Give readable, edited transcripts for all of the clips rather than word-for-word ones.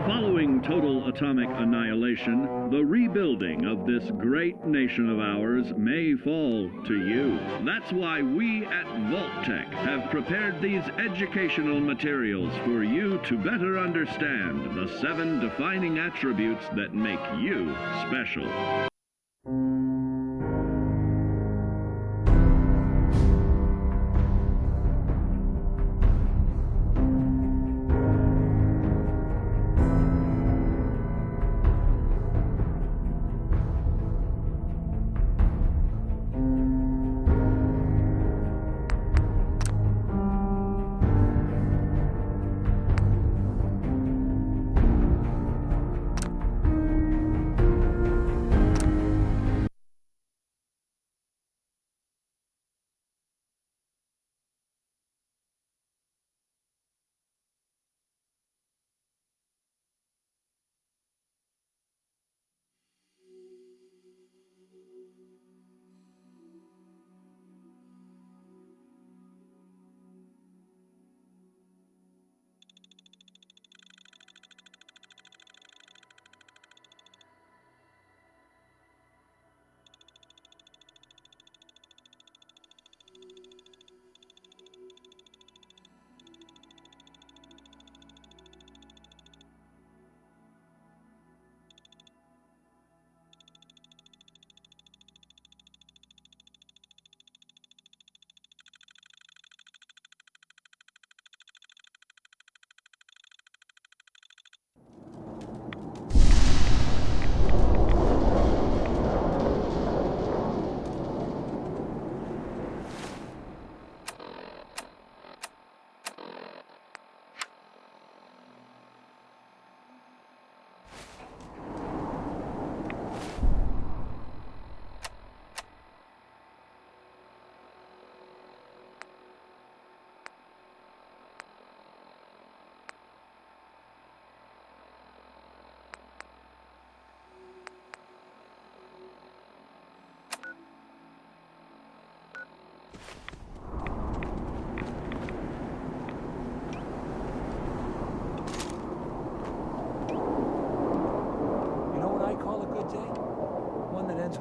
Following total atomic annihilation, the rebuilding of this great nation of ours may fall to you. That's why we at Vault-Tec have prepared these educational materials for you to better understand the 7 defining attributes that make you special.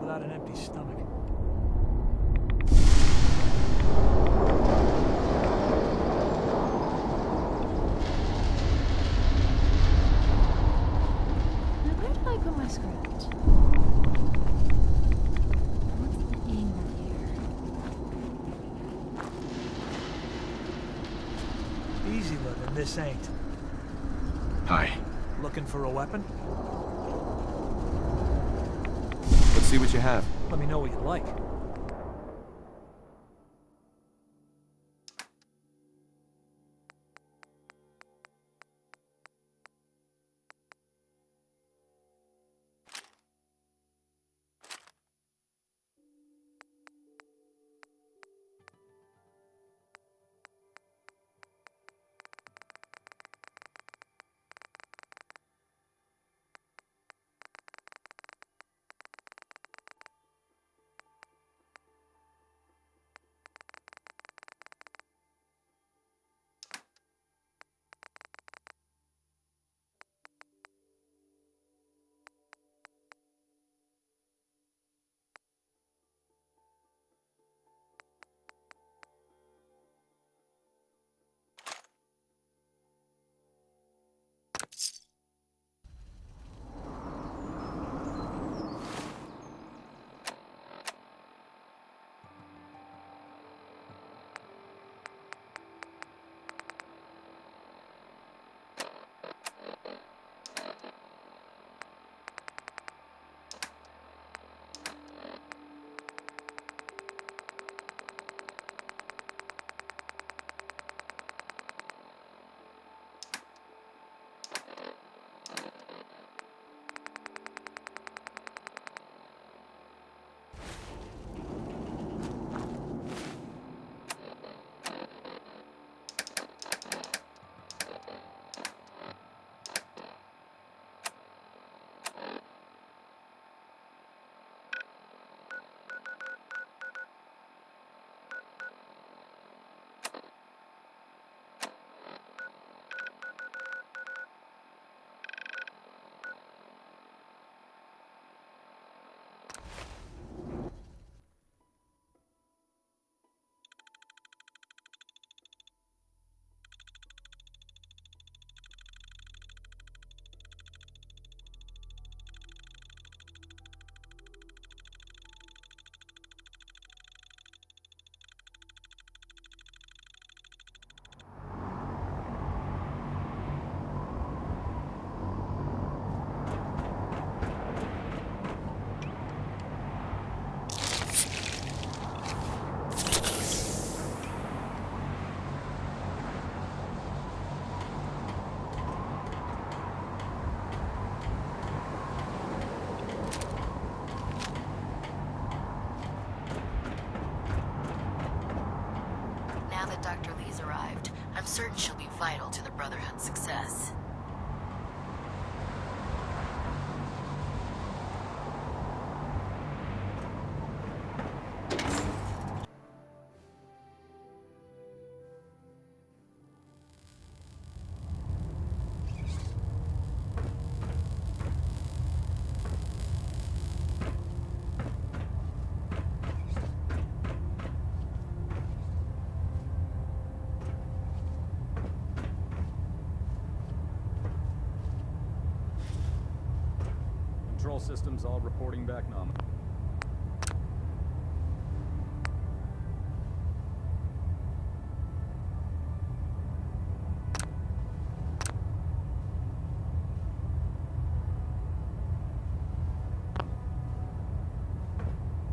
Without an empty stomach. Now, where did I put my script? What's the angle here? Easy living, this ain't. Hi. Looking for a weapon? Let's see what you have. Let me know what you like. that Dr. Lee's arrived. I'm certain she'll be vital to the Brotherhood's success. Control systems all reporting back nominal.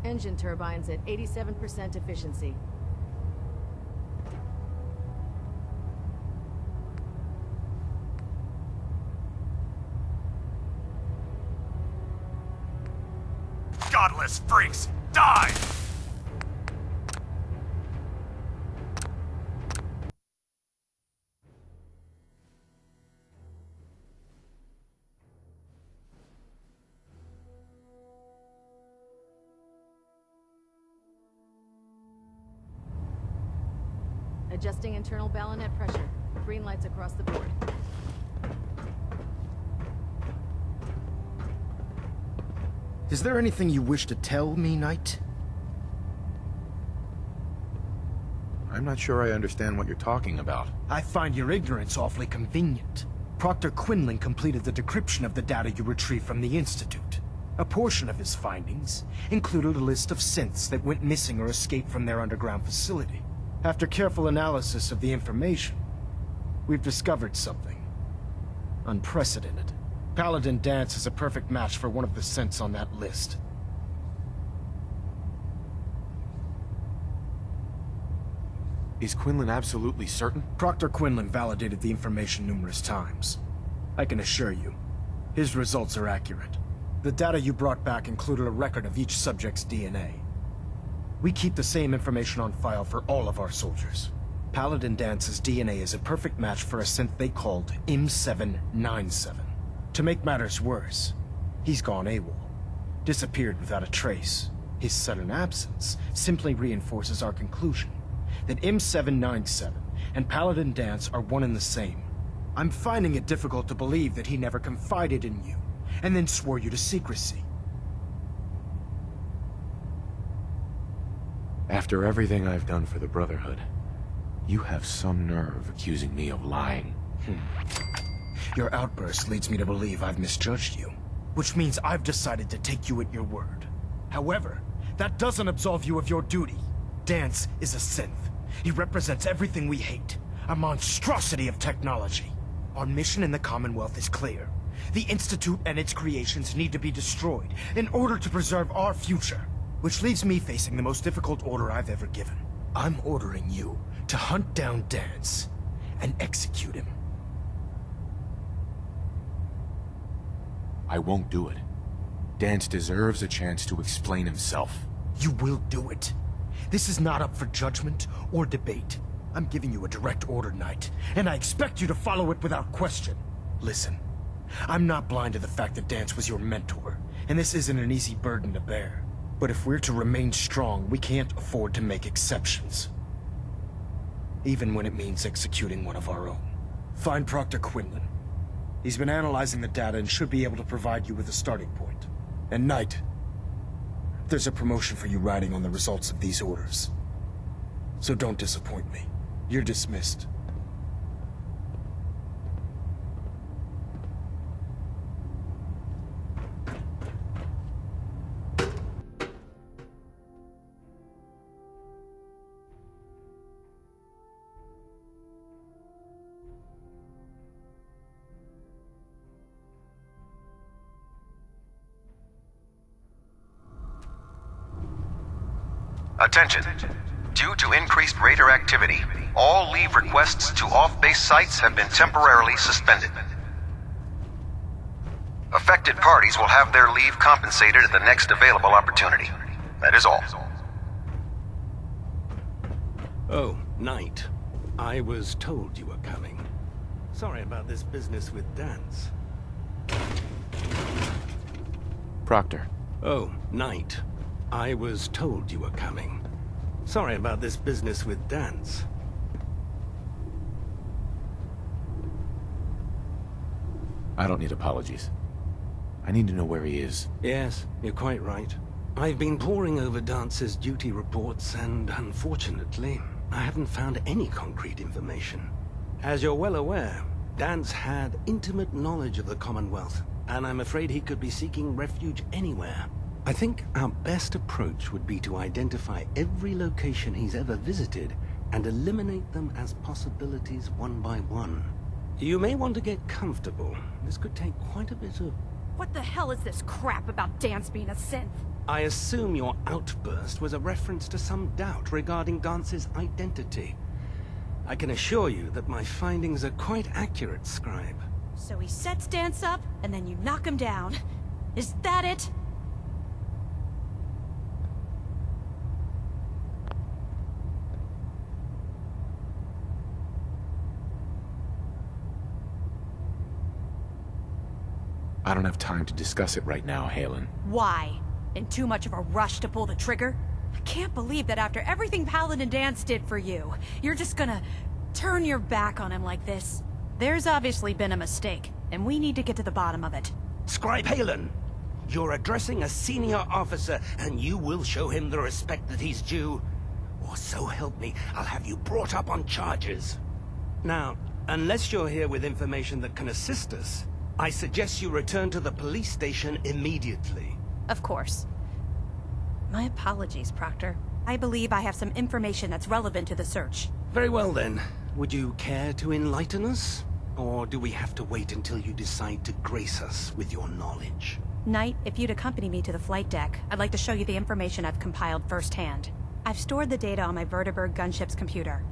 Engine turbines at 87% efficiency. Godless freaks, die! Adjusting internal ballonet pressure. Green lights across the board. Is there anything you wish to tell me, Knight? I'm not sure I understand what you're talking about. I find your ignorance awfully convenient. Proctor Quinlan completed the decryption of the data you retrieved from the Institute. A portion of his findings included a list of synths that went missing or escaped from their underground facility. After careful analysis of the information, we've discovered something unprecedented. Paladin Dance is a perfect match for one of the synths on that list. Is Quinlan absolutely certain? Proctor Quinlan validated the information numerous times. I can assure you, his results are accurate. The data you brought back included a record of each subject's DNA. We keep the same information on file for all of our soldiers. Paladin Dance's DNA is a perfect match for a synth they called M797. To make matters worse, he's gone AWOL, disappeared without a trace. His sudden absence simply reinforces our conclusion that M797 and Paladin Dance are one and the same. I'm finding it difficult to believe that he never confided in you, and then swore you to secrecy. After everything I've done for the Brotherhood, you have some nerve accusing me of lying. Your outburst leads me to believe I've misjudged you, which means I've decided to take you at your word. However, that doesn't absolve you of your duty. Dance is a synth. He represents everything we hate, a monstrosity of technology. Our mission in the Commonwealth is clear. The Institute and its creations need to be destroyed in order to preserve our future, which leaves me facing the most difficult order I've ever given. I'm ordering you to hunt down Dance and execute him. I won't do it. Dance deserves a chance to explain himself. You will do it. This is not up for judgment or debate. I'm giving you a direct order, Knight, and I expect you to follow it without question. Listen, I'm not blind to the fact that Dance was your mentor, and this isn't an easy burden to bear. But if we're to remain strong, we can't afford to make exceptions. Even when it means executing one of our own. Find Proctor Quinlan. He's been analyzing the data and should be able to provide you with a starting point. And Knight, there's a promotion for you riding on the results of these orders. So don't disappoint me. You're dismissed. Attention. Due to increased raider activity, all leave requests to off-base sites have been temporarily suspended. Affected parties will have their leave compensated at the next available opportunity. That is all. Oh, Knight. I was told you were coming. Sorry about this business with Dance. Proctor. Oh, Knight. I was told you were coming. Sorry about this business with Dance. I don't need apologies. I need to know where he is. Yes, you're quite right. I've been poring over Dance's duty reports, and unfortunately, I haven't found any concrete information. As you're well aware, Dance had intimate knowledge of the Commonwealth, and I'm afraid he could be seeking refuge anywhere. I think our best approach would be to identify every location he's ever visited and eliminate them as possibilities one by one. You may want to get comfortable. This could take quite a bit of... What the hell is this crap about Dance being a synth? I assume your outburst was a reference to some doubt regarding Dance's identity. I can assure you that my findings are quite accurate, Scribe. So he sets Dance up, and then you knock him down. Is that it? I don't have time to discuss it right now, Halen. Why? In too much of a rush to pull the trigger? I can't believe that after everything Paladin Dance did for you, you're just gonna turn your back on him like this. There's obviously been a mistake, and we need to get to the bottom of it. Scribe Halen, you're addressing a senior officer, and you will show him the respect that he's due. Or so help me, I'll have you brought up on charges. Now, unless you're here with information that can assist us, I suggest you return to the police station immediately. Of course. My apologies, Proctor. I believe I have some information that's relevant to the search. Very well then. Would you care to enlighten us? Or do we have to wait until you decide to grace us with your knowledge? Knight, if you'd accompany me to the flight deck, I'd like to show you the information I've compiled firsthand. I've stored the data on my Vertibird gunship's computer.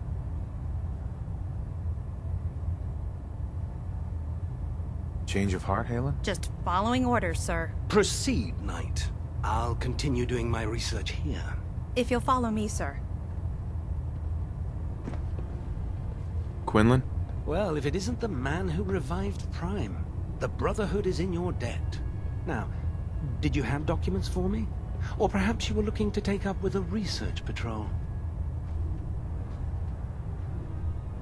Change of heart, Halen? Just following orders, sir. Proceed, Knight. I'll continue doing my research here. If you'll follow me, sir. Quinlan? Well, if it isn't the man who revived Prime, the Brotherhood is in your debt. Now, did you have documents for me? Or perhaps you were looking to take up with a research patrol?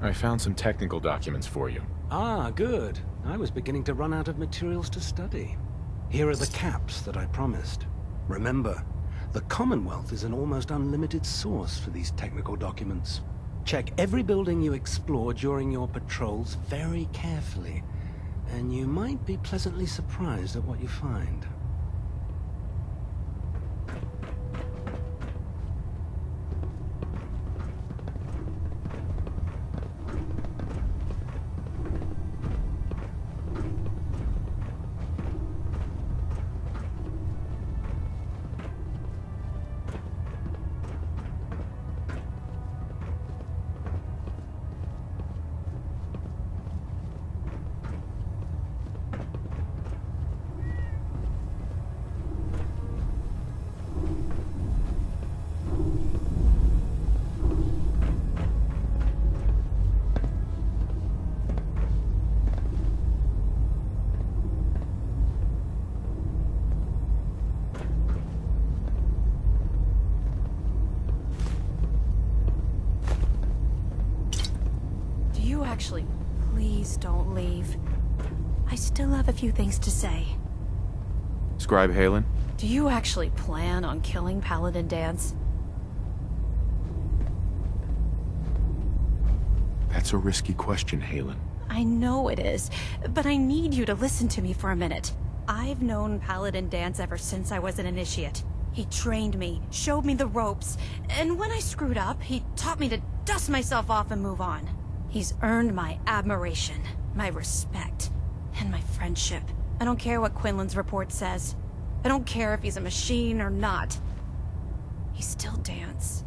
I found some technical documents for you. Ah, good. I was beginning to run out of materials to study. Here are the caps that I promised. Remember, the Commonwealth is an almost unlimited source for these technical documents. Check every building you explore during your patrols very carefully, and you might be pleasantly surprised at what you find. Actually, please don't leave. I still have a few things to say. Scribe Halen? Do you actually plan on killing Paladin Dance? That's a risky question, Halen. I know it is, but I need you to listen to me for a minute. I've known Paladin Dance ever since I was an initiate. He trained me, showed me the ropes, and when I screwed up, he taught me to dust myself off and move on. He's earned my admiration, my respect, and my friendship. I don't care what Quinlan's report says. I don't care if he's a machine or not. He's still Dance.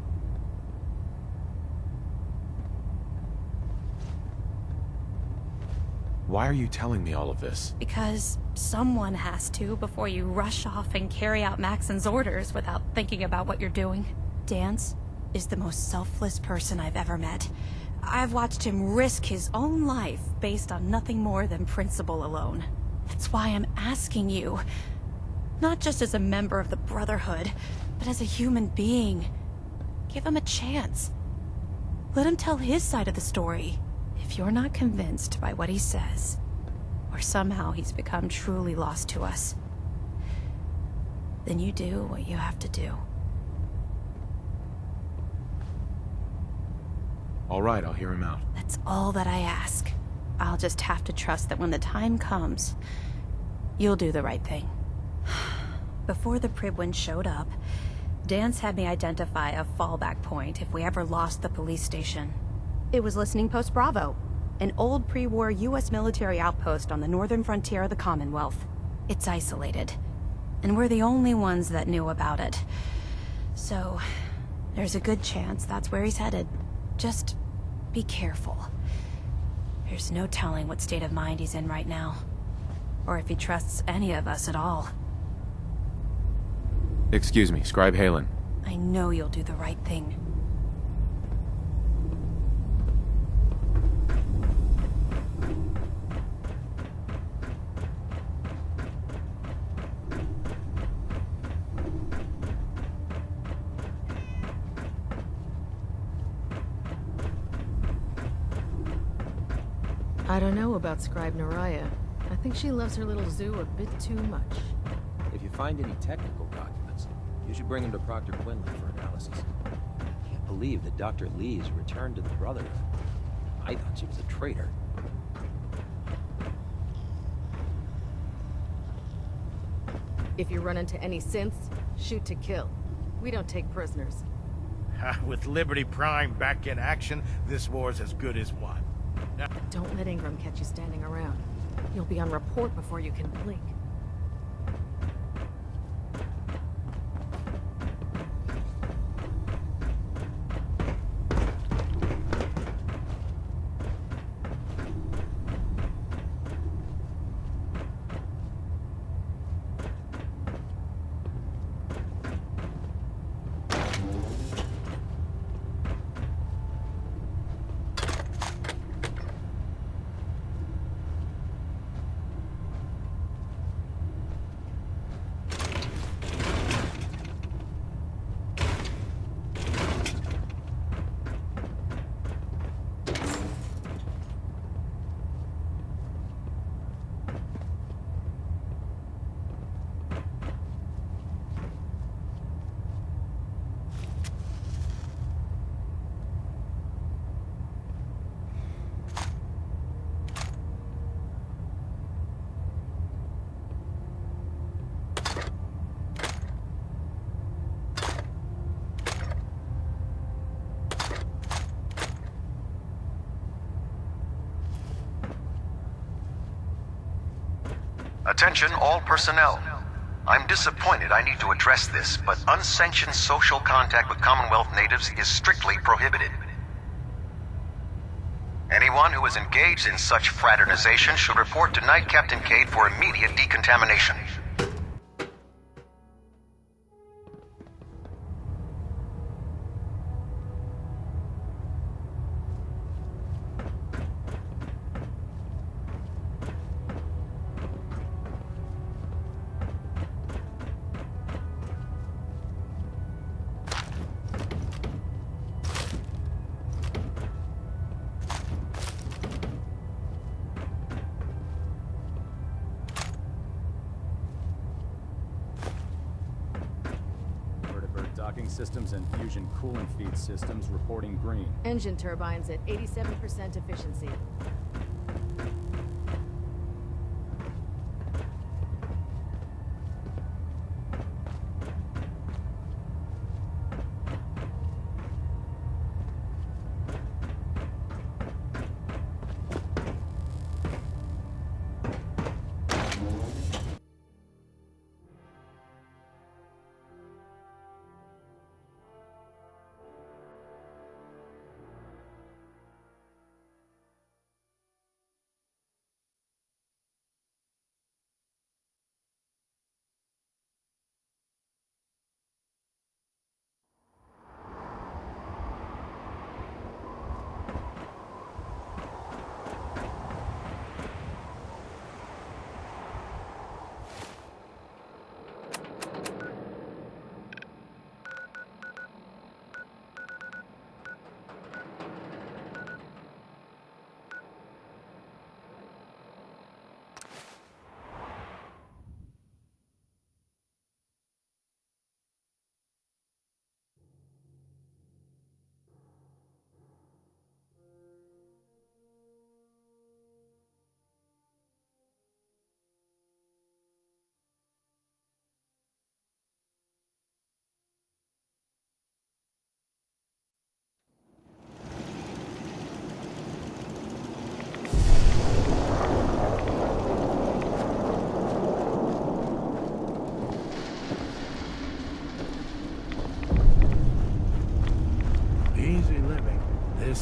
Why are you telling me all of this? Because someone has to before you rush off and carry out Maxon's orders without thinking about what you're doing. Dance is the most selfless person I've ever met. I've watched him risk his own life based on nothing more than principle alone. That's why I'm asking you. Not just as a member of the Brotherhood, but as a human being. Give him a chance. Let him tell his side of the story. If you're not convinced by what he says, or somehow he's become truly lost to us, then you do what you have to do. All right, I'll hear him out. That's all that I ask. I'll just have to trust that when the time comes, you'll do the right thing. Before the Pribwin showed up, Dance had me identify a fallback point if we ever lost the police station. It was Listening Post Bravo, an old pre-war US military outpost on the northern frontier of the Commonwealth. It's isolated, and we're the only ones that knew about it. So, there's a good chance that's where he's headed. Just be careful. There's no telling what state of mind he's in right now, or if he trusts any of us at all. Excuse me, Scribe Halen. I know you'll do the right thing. I don't know about Scribe Naraya. I think she loves her little zoo a bit too much. If you find any technical documents, you should bring them to Proctor Quinlan for analysis. I can't believe that Dr. Lee's returned to the Brotherhood. I thought she was a traitor. If you run into any synths, shoot to kill. We don't take prisoners. With Liberty Prime back in action, this war's as good as won. Don't let Ingram catch you standing around. You'll be on report before you can blink. Attention all personnel. I'm disappointed I need to address this, but unsanctioned social contact with Commonwealth natives is strictly prohibited. Anyone who is engaged in such fraternization should report to Knight Captain Cade for immediate decontamination. Docking systems and fusion coolant feed systems reporting green. Engine turbines at 87% efficiency.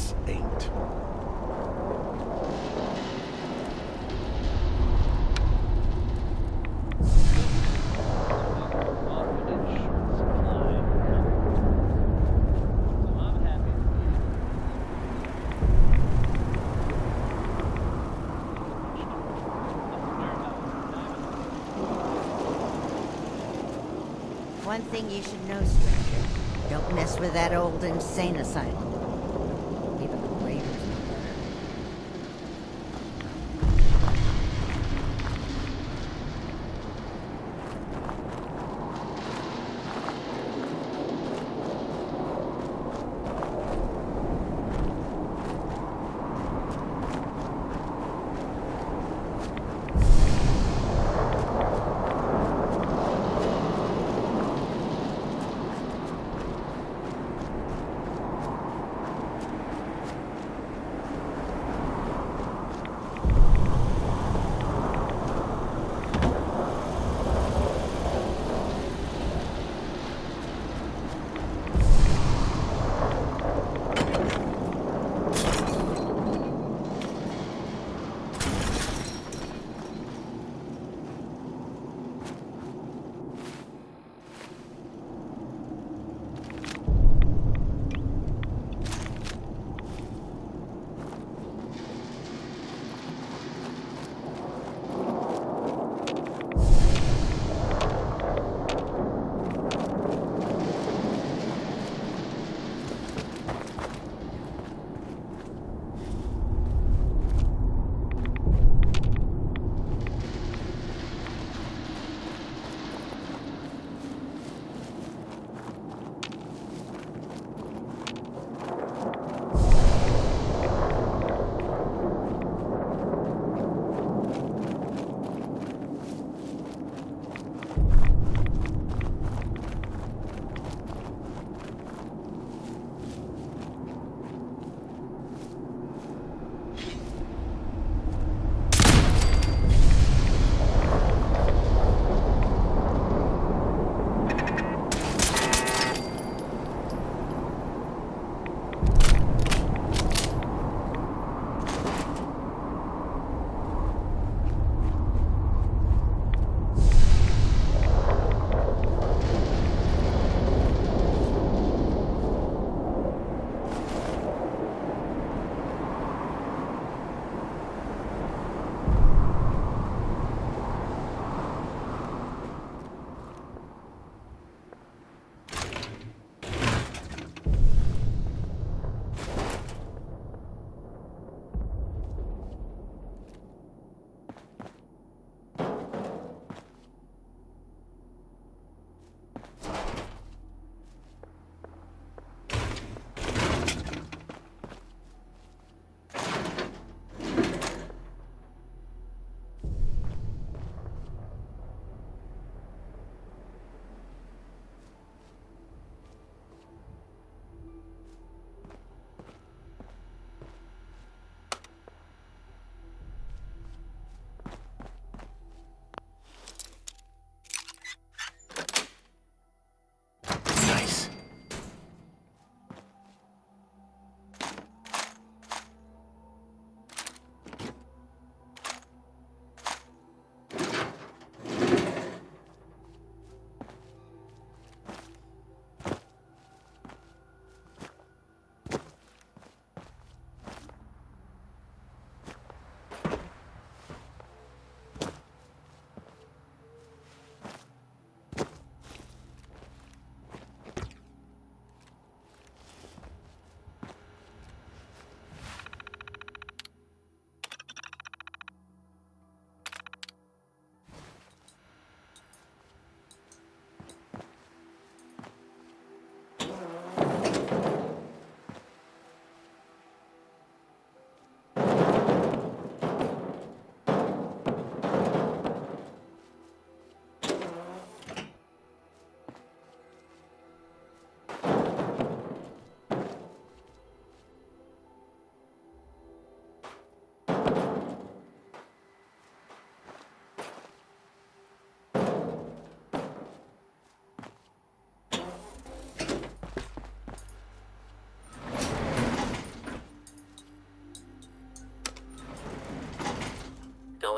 this ain't. One thing you should know, stranger. Don't mess with that old insane asylum. Even the Raiders know better.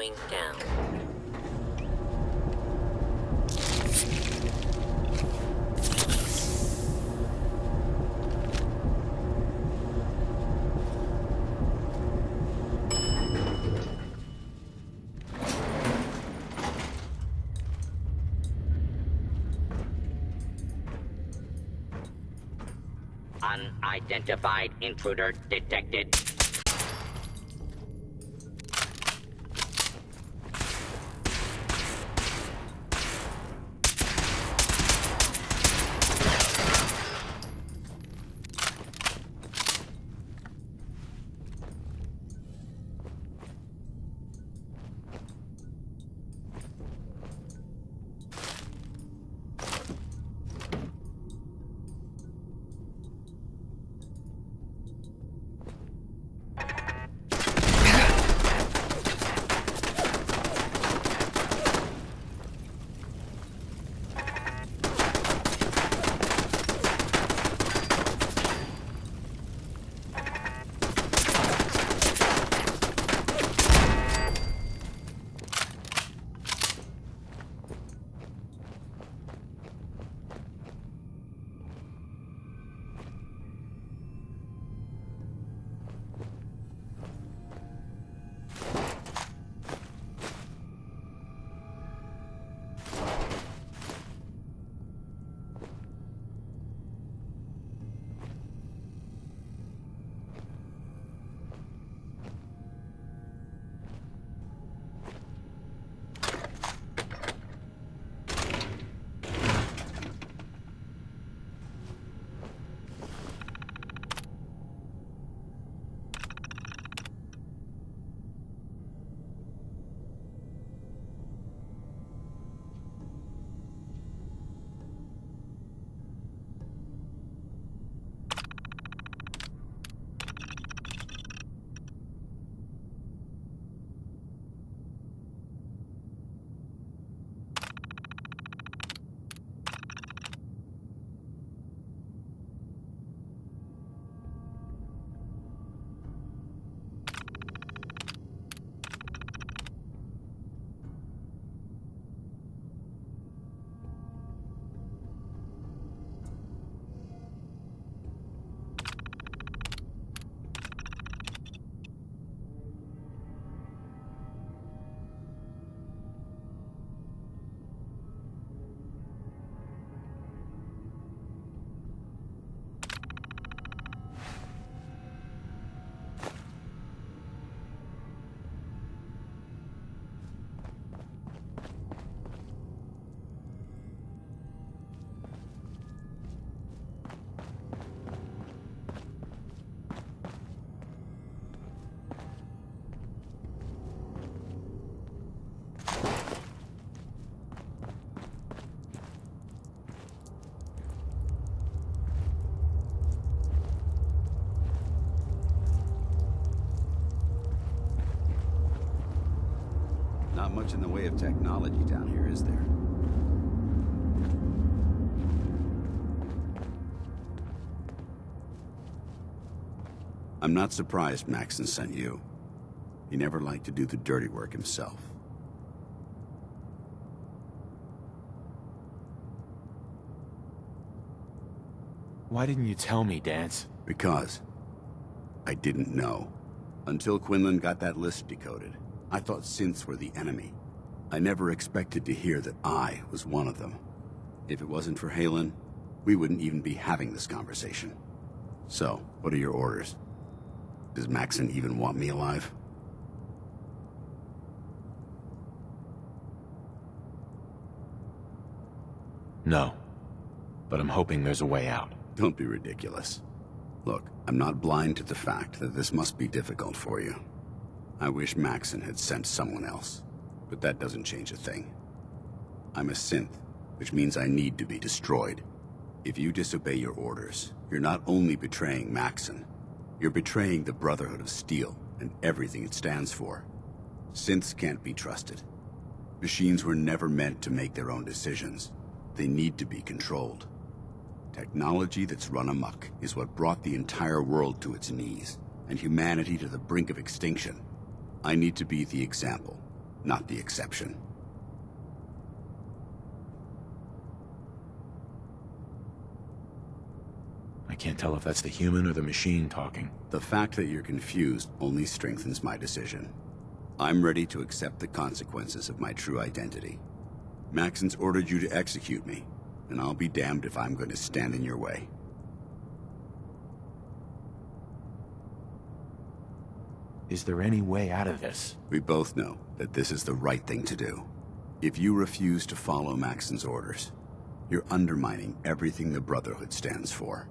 going down. Unidentified intruder detected. Not much in the way of technology down here, is there? I'm not surprised Maxon sent you. He never liked to do the dirty work himself. Why didn't you tell me, Dance? Because I didn't know. Until Quinlan got that list decoded, I thought synths were the enemy. I never expected to hear that I was one of them. If it wasn't for Halen, we wouldn't even be having this conversation. So, what are your orders? Does Maxon even want me alive? No. But I'm hoping there's a way out. Don't be ridiculous. Look, I'm not blind to the fact that this must be difficult for you. I wish Maxon had sent someone else, but that doesn't change a thing. I'm a synth, which means I need to be destroyed. If you disobey your orders, you're not only betraying Maxon, you're betraying the Brotherhood of Steel and everything it stands for. Synths can't be trusted. Machines were never meant to make their own decisions. They need to be controlled. Technology that's run amok is what brought the entire world to its knees, and humanity to the brink of extinction. I need to be the example. not the exception. I can't tell if that's the human or the machine talking. The fact that you're confused only strengthens my decision. I'm ready to accept the consequences of my true identity. Maxon's ordered you to execute me, and I'll be damned if I'm going to stand in your way. Is there any way out of this? We both know that this is the right thing to do. If you refuse to follow Maxon's orders, you're undermining everything the Brotherhood stands for.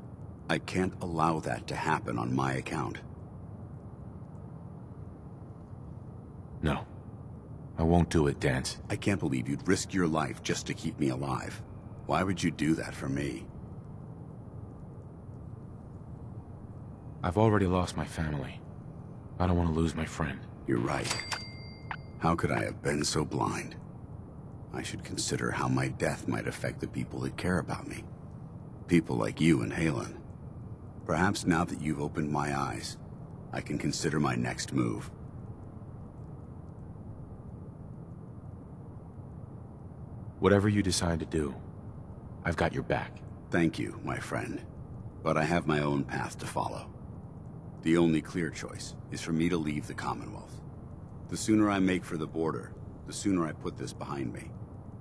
I can't allow that to happen on my account. No. I won't do it, Dance. I can't believe you'd risk your life just to keep me alive. Why would you do that for me? I've already lost my family. I don't want to lose my friend. You're right. How could I have been so blind? I should consider how my death might affect the people that care about me. People like you and Halen. Perhaps now that you've opened my eyes, I can consider my next move. Whatever you decide to do, I've got your back. Thank you, my friend. But I have my own path to follow. The only clear choice is for me to leave the Commonwealth. The sooner I make for the border, the sooner I put this behind me.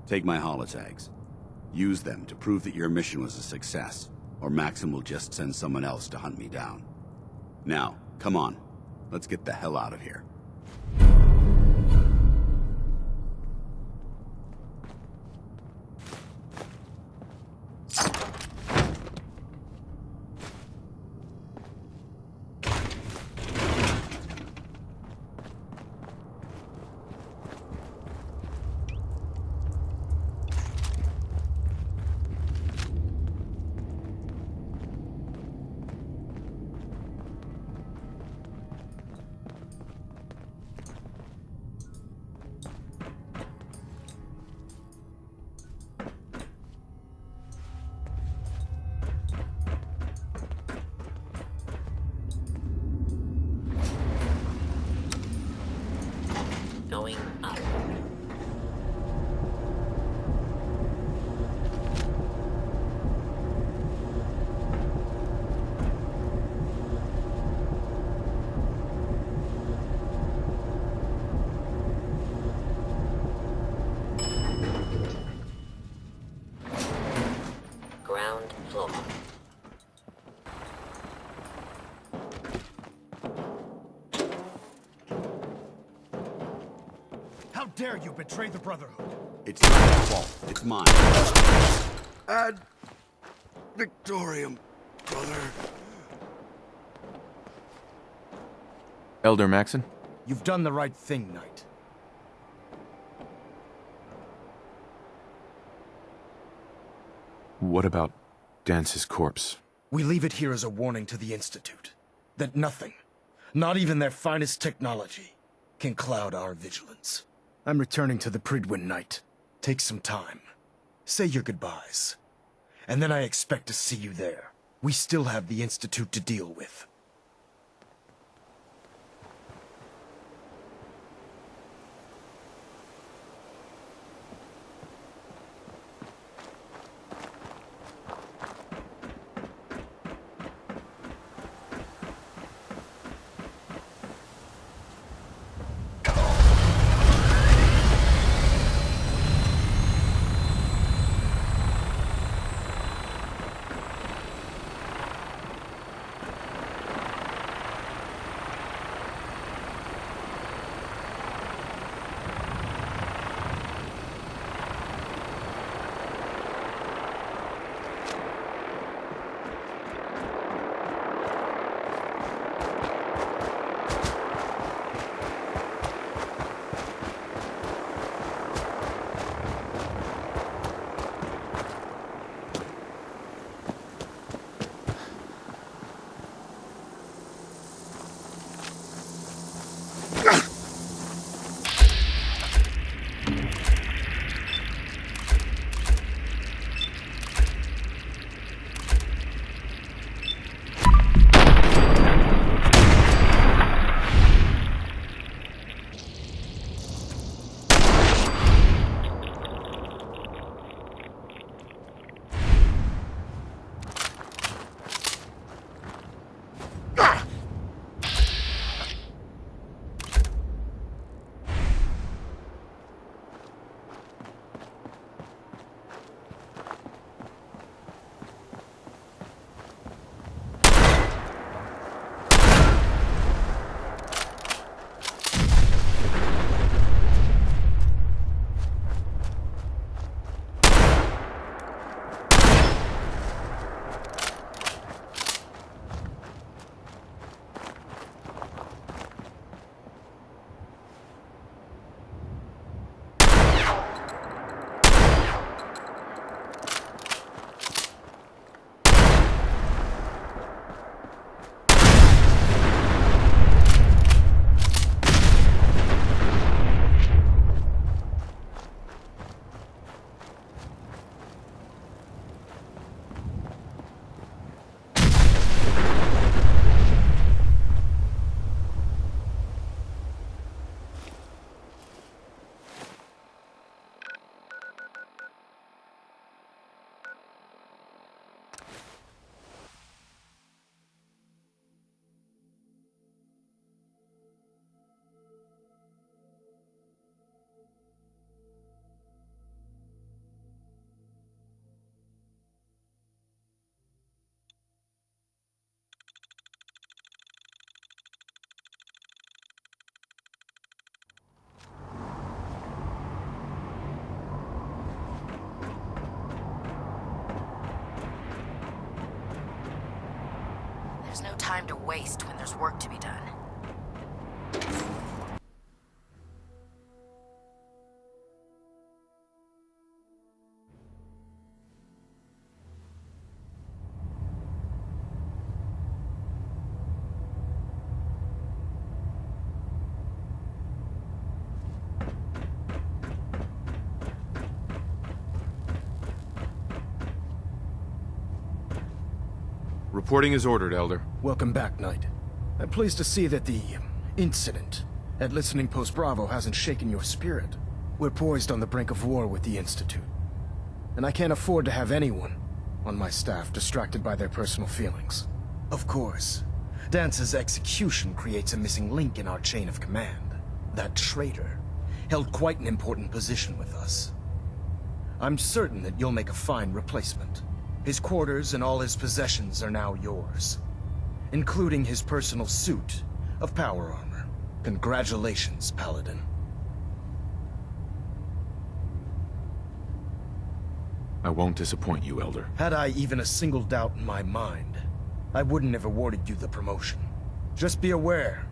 Take my holotags. Use them to prove that your mission was a success, or Maxim will just send someone else to hunt me down. Now, come on. Let's get the hell out of here. Going up. Ground floor. How dare you betray the Brotherhood? It's not your fault. It's mine. Ad Victorium, brother. Elder Maxon? You've done the right thing, Knight. What about Dance's corpse? We leave it here as a warning to the Institute. That nothing, not even their finest technology, can cloud our vigilance. I'm returning to the Pridwin, Knight. Take some time. Say your goodbyes. And then I expect to see you there. We still have the Institute to deal with. time to waste when there's work to be done. Reporting is ordered, Elder. Welcome back, Knight. I'm pleased to see that the incident at Listening Post Bravo hasn't shaken your spirit. We're poised on the brink of war with the Institute, and I can't afford to have anyone on my staff distracted by their personal feelings. Of course, Dance's execution creates a missing link in our chain of command. That traitor held quite an important position with us. I'm certain that you'll make a fine replacement. His quarters and all his possessions are now yours, including his personal suit of power armor. Congratulations, Paladin. I won't disappoint you, Elder. Had I even a single doubt in my mind, I wouldn't have awarded you the promotion. Just be aware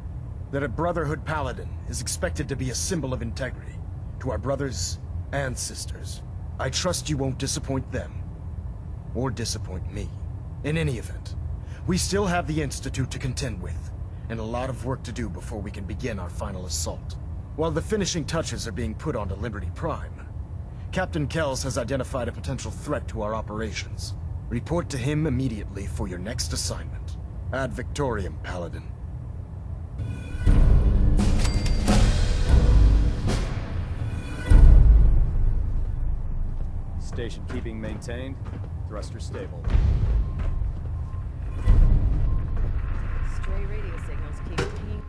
that a Brotherhood Paladin is expected to be a symbol of integrity to our brothers and sisters. I trust you won't disappoint them, or disappoint me. In any event, we still have the Institute to contend with, and a lot of work to do before we can begin our final assault. While the finishing touches are being put onto Liberty Prime, Captain Kells has identified a potential threat to our operations. Report to him immediately for your next assignment. Ad Victoriam, Paladin. Station keeping maintained. Thruster stable. Stray radio signals keep pinging.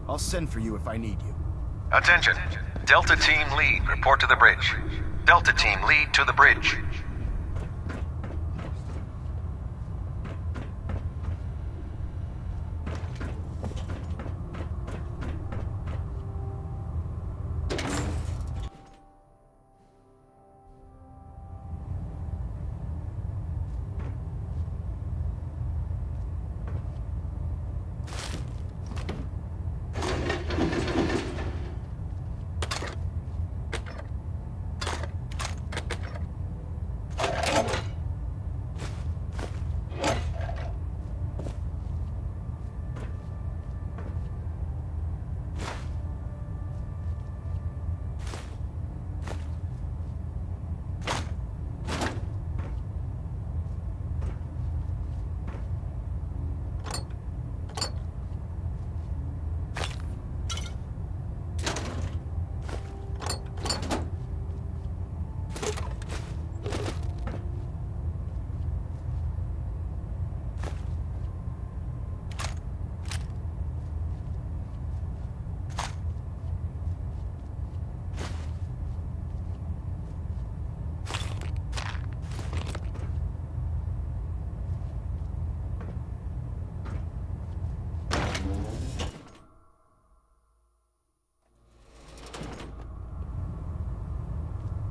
I'll send for you if I need you. Attention. Delta Team Lead, report to the bridge. Delta Team Lead to the bridge.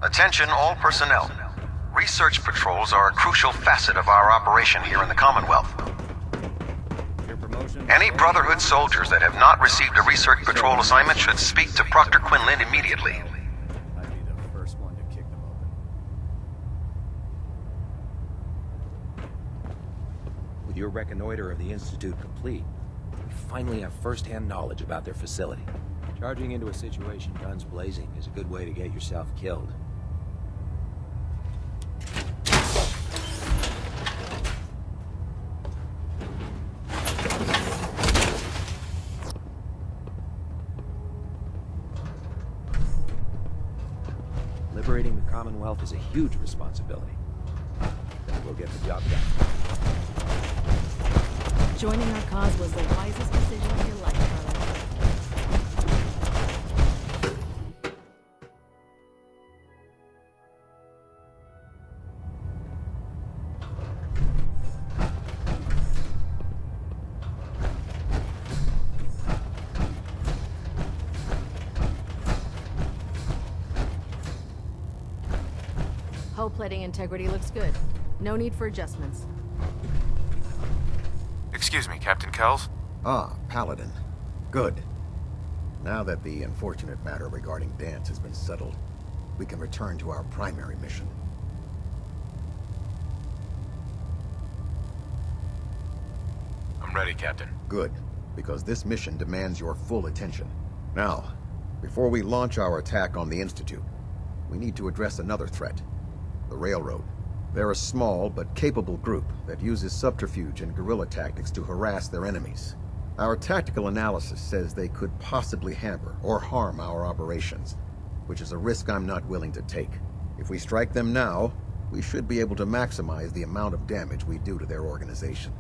Attention all personnel. Research patrols are a crucial facet of our operation here in the Commonwealth. Any Brotherhood soldiers that have not received a research patrol assignment should speak to Proctor Quinlan immediately. I'd be the first one to kick them open. With your reconnoiter of the Institute complete, we finally have first-hand knowledge about their facility. Charging into a situation guns blazing is a good way to get yourself killed. Liberating the Commonwealth is a huge responsibility. Then we'll get the job done. Joining our cause was the wisest decision of your life, Carla. Hull plating integrity looks good. No need for adjustments. Excuse me, Captain Kells? Ah, Paladin. Good. Now that the unfortunate matter regarding Dance has been settled, we can return to our primary mission. I'm ready, Captain. Good, because this mission demands your full attention. Now, before we launch our attack on the Institute, we need to address another threat. The Railroad. They're a small but capable group that uses subterfuge and guerrilla tactics to harass their enemies. Our tactical analysis says they could possibly hamper or harm our operations, which is a risk I'm not willing to take. If we strike them now, we should be able to maximize the amount of damage we do to their organization.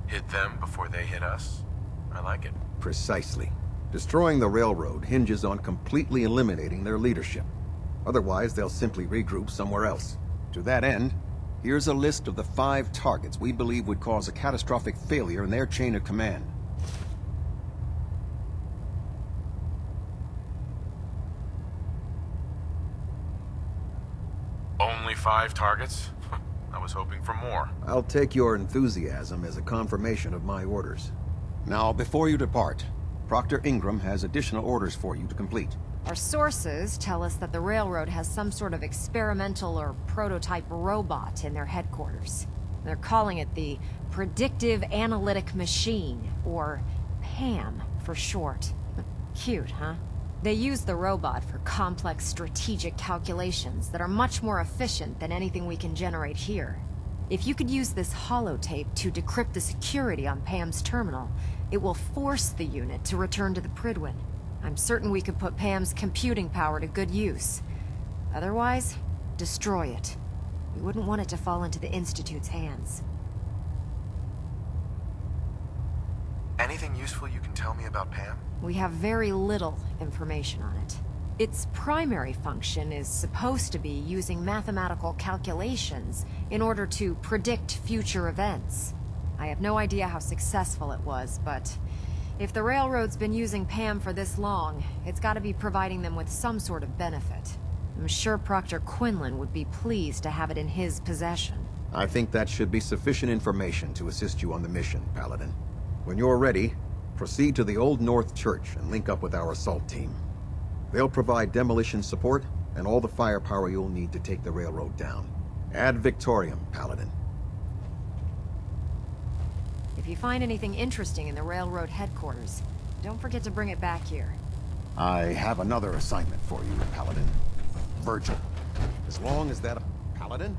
Hit them before they hit us? I like it. Precisely. Destroying the railroad hinges on completely eliminating their leadership. Otherwise, they'll simply regroup somewhere else. To that end, here's a list of the 5 targets we believe would cause a catastrophic failure in their chain of command. Only 5 targets? I was hoping for more. I'll take your enthusiasm as a confirmation of my orders. Now, before you depart, Proctor Ingram has additional orders for you to complete. Our sources tell us that the Railroad has some sort of experimental or prototype robot in their headquarters. They're calling it the Predictive Analytic Machine, or PAM for short. Cute, huh? They use the robot for complex strategic calculations that are much more efficient than anything we can generate here. If you could use this holotape to decrypt the security on Pam's terminal, it will force the unit to return to the Prydwen. I'm certain we could put Pam's computing power to good use. Otherwise, destroy it. We wouldn't want it to fall into the Institute's hands. Anything useful you can tell me about Pam? We have very little information on it. Its primary function is supposed to be using mathematical calculations in order to predict future events. I have no idea how successful it was, but if the Railroad's been using Pam for this long, it's gotta be providing them with some sort of benefit. I'm sure Proctor Quinlan would be pleased to have it in his possession. I think that should be sufficient information to assist you on the mission, Paladin. When you're ready, proceed to the Old North Church and link up with our assault team. They'll provide demolition support and all the firepower you'll need to take the railroad down. Ad Victoriam, Paladin. If you find anything interesting in the Railroad headquarters, don't forget to bring it back here. I have another assignment for you, Paladin. Virgil. As long as that... Paladin?